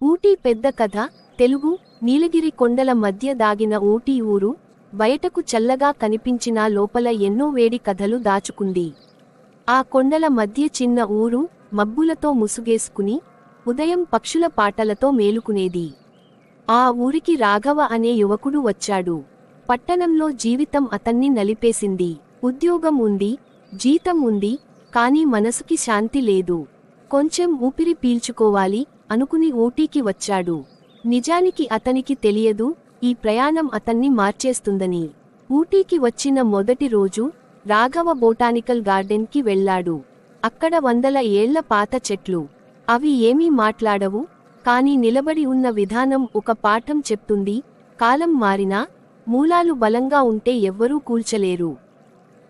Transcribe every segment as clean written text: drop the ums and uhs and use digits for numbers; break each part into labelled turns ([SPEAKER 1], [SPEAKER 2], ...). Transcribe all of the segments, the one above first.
[SPEAKER 1] ఊటీ పెద్ద కథ. తెలుగు. నీలగిరి కొండల మధ్య దాగిన ఊటీ ఊరు బయటకు చల్లగా కనిపించినా లోపల ఎన్నో వేడి కథలు దాచుకుంది. ఆ కొండల మధ్య చిన్న ఊరు మబ్బులతో ముసుగేసుకుని ఉదయం పక్షుల పాటలతో మేలుకునేది. ఆ ఊరికి రాఘవ అనే యువకుడు వచ్చాడు. పట్టణంలో జీవితం అతన్ని నలిపేసింది. ఉద్యోగం ఉంది, జీతం ఉంది, కానీ మనసుకి శాంతి లేదు. కొంచెం ఊపిరి పీల్చుకోవాలి అనుకుని ఊటీకి వచ్చాడు. నిజానికి అతనికి తెలియదు ఈ ప్రయాణం అతన్ని మార్చేస్తుందని. ఊటీకి వచ్చిన మొదటి రోజు రాఘవ బొటానికల్ గార్డెన్కి వెళ్ళాడు. అక్కడ వందల ఏళ్ల పాత చెట్లు. అవి ఏమీ మాట్లాడవు, కానీ నిలబడి ఉన్న విధానం ఒక పాఠం చెప్తుంది. కాలం మారినా మూలాలు బలంగా ఉంటే ఎవ్వరూ కూల్చలేరు.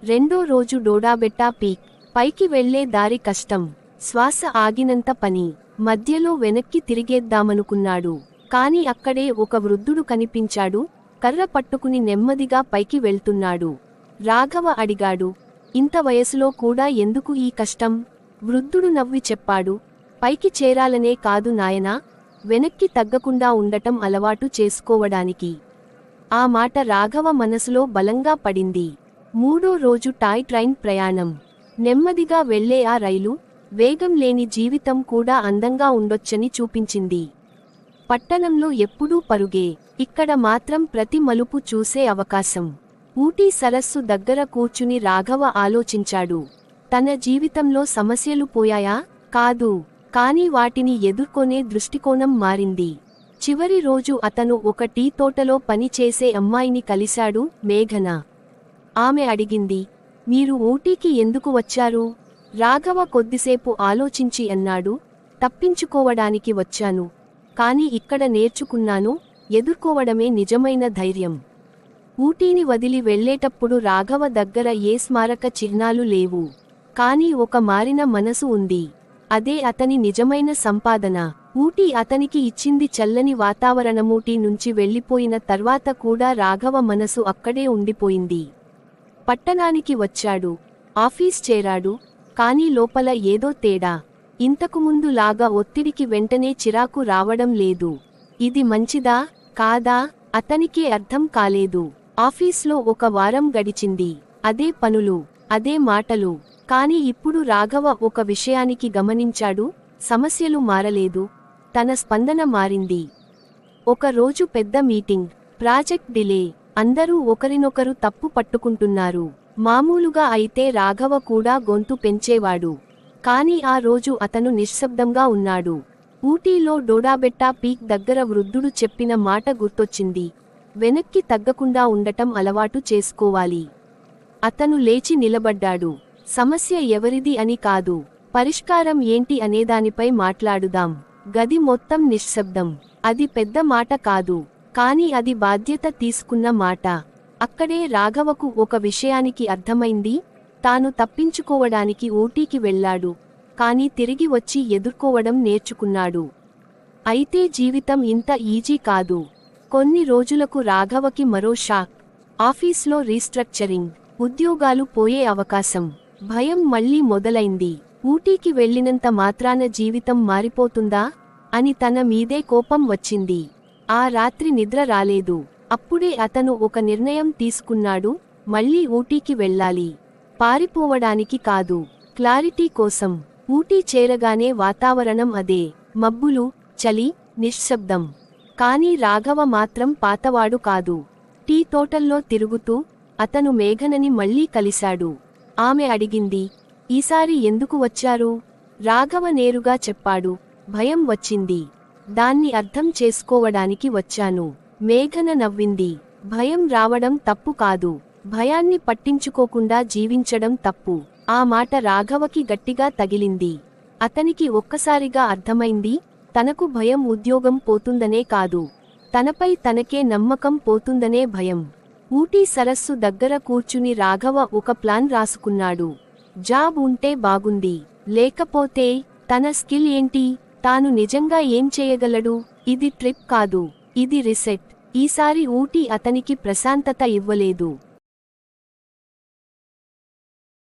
[SPEAKER 1] రెండో రోజు డోడాబెట్టా పీక్. పైకి వెళ్లే దారి కష్టం, శ్వాస ఆగినంత పని. మధ్యలో వెనక్కి తిరిగేద్దామనుకున్నాడు. కాని అక్కడే ఒక వృద్ధుడు కనిపించాడు. కర్ర పట్టుకుని నెమ్మదిగా పైకి వెళ్తున్నాడు. రాఘవ అడిగాడు, ఇంత వయసులో కూడా ఎందుకు ఈ కష్టం? వృద్ధుడు నవ్వి చెప్పాడు, పైకి చేరాలనే కాదు నాయనా, వెనక్కి తగ్గకుండా ఉండటం అలవాటు చేసుకోవడానికి. ఆ మాట రాఘవ మనసులో బలంగా పడింది. మూడో రోజు టాయ్ ట్రైన్ ప్రయాణం. నెమ్మదిగా వెళ్లే ఆ రైలు వేగం లేని జీవితం కూడా అందంగా ఉండొచ్చని చూపించింది. పట్టణంలో ఎప్పుడూ పరుగే, ఇక్కడ మాత్రం ప్రతి మలుపు చూసే అవకాశం. ఊటీ సరస్సు దగ్గర కూర్చుని రాఘవ ఆలోచించాడు. తన జీవితంలో సమస్యలు పోయాయా? కాదు, కానీ వాటిని ఎదుర్కొనే దృష్టికోణం మారింది. చివరి రోజు అతను ఒక టీ తోటలో పనిచేసే అమ్మాయిని కలిశాడు, మేఘన. ఆమె అడిగింది, మీరు ఊటీకి ఎందుకు వచ్చారు? రాఘవ కొద్దిసేపు ఆలోచించి అన్నాడు, తప్పించుకోవడానికి వచ్చాను. కాని ఇక్కడ నేర్చుకున్నాను, ఎదుర్కోవడమే నిజమైన ధైర్యం. ఊటీని వదిలి వెళ్లేటప్పుడు రాఘవ దగ్గర ఏ స్మారక చిహ్నాలు లేవు. కాని ఒక మారిన మనసు ఉంది. అదే అతని నిజమైన సంపాదన. ఊటీ అతనికి ఇచ్చింది చల్లని వాతావరణమూటీ నుంచి వెళ్లిపోయిన తర్వాత కూడా రాఘవ మనసు అక్కడే ఉండిపోయింది. పట్టణానికి వచ్చాడు, ఆఫీస్ చేరాడు. కానీ లోపల ఏదో తేడా. ఇంతకుముందు లాగా ఒత్తిడికి వెంటనే చిరాకు రావడం లేదు. ఇది మంచిదా కాదా అతనికే అర్థం కాలేదు. ఆఫీస్లో ఒక వారం గడిచింది. అదే పనులు, అదే మాటలు. కాని ఇప్పుడు రాఘవ ఒక విషయానికి గమనించాడు, సమస్యలు మారలేదు, తన స్పందన మారింది. ఒక రోజు పెద్ద మీటింగ్. Project delay. అందరూ ఒకరినొకరు తప్పు పట్టుకుంటున్నారు. మామూలుగా అయితే రాఘవ కూడా గొంతు పెంచేవాడు. కాని ఆ రోజు అతను నిశ్శబ్దంగా ఉన్నాడు. ఊటీలో డోడాబెట్టా పీక్ దగ్గర వృద్ధుడు చెప్పిన మాట గుర్తొచ్చింది, వెనక్కి తగ్గకుండా ఉండటం అలవాటు చేసుకోవాలి. అతను లేచి నిలబడ్డాడు. సమస్య ఎవరిది అని కాదు, పరిష్కారం ఏంటి అనేదానిపై మాట్లాడుదాం. గది మొత్తం నిశ్శబ్దం. అది పెద్ద మాట కాదు, కాని అది బాధ్యత తీసుకున్న మాట. అక్కడే రాఘవకు ఒక విషయానికి అర్థమైంది. తాను తప్పించుకోవడానికి ఊటీకి వెళ్లాడు, కాని తిరిగి వచ్చి ఎదుర్కోవడం నేర్చుకున్నాడు. అయితే జీవితం ఇంత ఈజీ కాదు. కొన్ని రోజులకు రాఘవకి మరో షాక్. ఆఫీస్లో రీస్ట్రక్చరింగ్. ఉద్యోగాలు పోయే అవకాశం. భయం మళ్లీ మొదలైంది. ఊటీకి వెళ్లినంత మాత్రాన జీవితం మారిపోతుందా అని తన మీదే కోపం వచ్చింది. ఆ రాత్రి నిద్ర రాలేదు. అప్పుడే అతను ఒక నిర్ణయం తీసుకున్నాడు, మళ్లీ ఊటీకి వెళ్ళాలి. పారిపోవడానికి కాదు, క్లారిటీ కోసం. ఊటీ చేరగానే వాతావరణం అదే. మబ్బులు, చలి, నిశ్శబ్దం. కాని రాఘవ మాత్రం పాతవాడు కాదు. టీ తోటల్లో తిరుగుతూ అతను మేఘనని మళ్లీ కలిశాడు. ఆమె అడిగింది, ఈసారి ఎందుకు వచ్చారు? రాఘవ నేరుగా చెప్పాడు, భయం వచ్చింది. దాన్ని అర్థం చేసుకోవడానికి వచ్చాను. మేఘన నవ్వింది. భయం రావడం తప్పు కాదు, భయాన్ని పట్టించుకోకుండా జీవించడం తప్పు. ఆ మాట రాఘవకి గట్టిగా తగిలింది. అతనికి ఒక్కసారిగా అర్థమైంది, తనకు భయం ఉద్యోగం పోతుందనే కాదు, తనపై తనకే నమ్మకం పోతుందనే భయం. ఊటీ సరస్సు దగ్గర కూర్చుని రాఘవ ఒక ప్లాన్ రాసుకున్నాడు. జాబ్ ఉంటే బాగుంది, లేకపోతే తన స్కిల్ ఏంటి, తాను నిజంగా ఏం చేయగలడు? ఇది ట్రిప్ కాదు, ఇది రిసెట్. ఈసారి ఊటీ అతనికి ప్రశాంతత ఇవ్వలేదు.